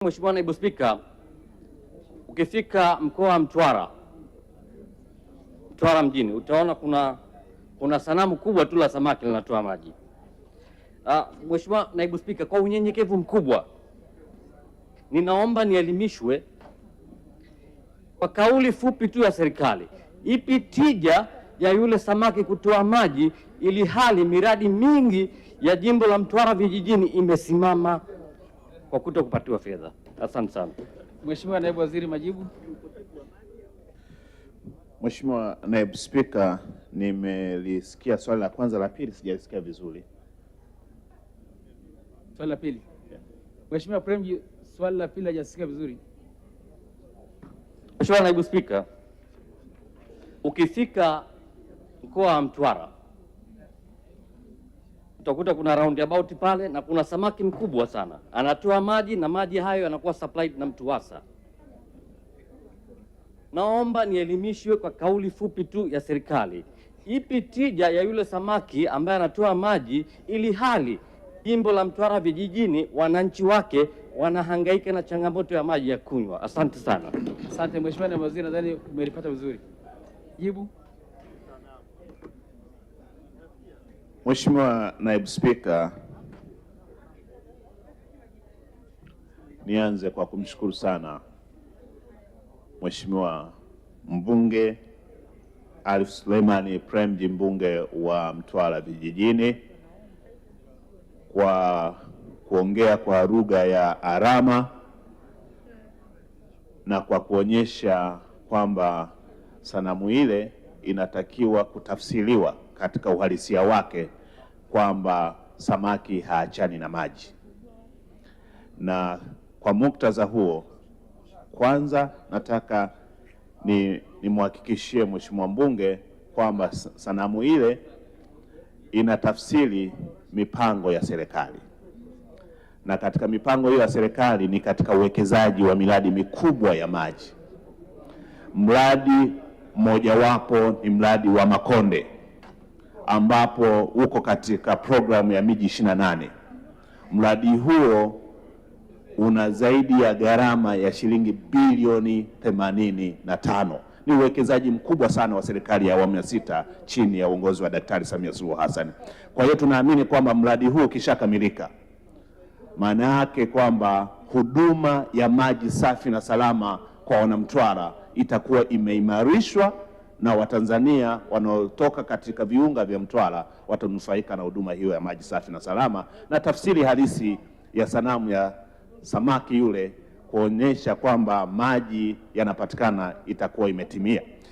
Mheshimiwa Naibu Spika, ukifika mkoa wa Mtwara mjini utaona kuna sanamu kubwa tu la samaki linatoa maji. Mheshimiwa Naibu Spika, kwa unyenyekevu mkubwa ninaomba nielimishwe kwa kauli fupi tu ya serikali, ipi tija ya yule samaki kutoa maji ili hali miradi mingi ya jimbo la Mtwara vijijini imesimama kwa kuto kupatiwa fedha. Asante sana. Mheshimiwa Naibu Waziri, majibu. Mheshimiwa Naibu Spika, nimelisikia swali la kwanza, la pili sijalisikia vizuri. Swali la pili. Mheshimiwa Premji, swali la pili hajasikia vizuri. Mheshimiwa Naibu Spika, ukifika mkoa wa Mtwara utakuta kuna roundabout pale na kuna samaki mkubwa sana anatoa maji na maji hayo yanakuwa supplied na Mtuwasa. Naomba nielimishwe kwa kauli fupi tu ya serikali, ipi tija ya yule samaki ambaye anatoa maji ili hali jimbo la Mtwara vijijini wananchi wake wanahangaika na changamoto ya maji ya kunywa. Asante sana. Asante Mheshimiwa Naibu Waziri, nadhani umelipata vizuri. Jibu. Mheshimiwa Naibu Spika, nianze kwa kumshukuru sana Mheshimiwa mbunge Alif Suleiman Premji, mbunge wa Mtwara vijijini, kwa kuongea kwa lugha ya alama na kwa kuonyesha kwamba sanamu ile inatakiwa kutafsiriwa katika uhalisia wake kwamba samaki haachani na maji. Na kwa muktadha huo, kwanza nataka nimhakikishie Mheshimiwa mbunge kwamba sanamu ile inatafsiri mipango ya serikali, na katika mipango hiyo ya serikali ni katika uwekezaji wa miradi mikubwa ya maji. Mradi mmojawapo ni mradi wa Makonde ambapo uko katika programu ya miji 28. Mradi huo una zaidi ya gharama ya shilingi bilioni 85. Ni uwekezaji mkubwa sana wa serikali ya awamu ya 6 chini ya uongozi wa Daktari Samia Suluhu Hassan. Kwa hiyo tunaamini kwamba mradi huu ukishakamilika, maana yake kwamba huduma ya maji safi na salama kwa wanamtwara itakuwa imeimarishwa na Watanzania wanaotoka katika viunga vya Mtwara watanufaika na huduma hiyo ya maji safi na salama, na tafsiri halisi ya sanamu ya samaki yule kuonyesha kwamba maji yanapatikana itakuwa imetimia.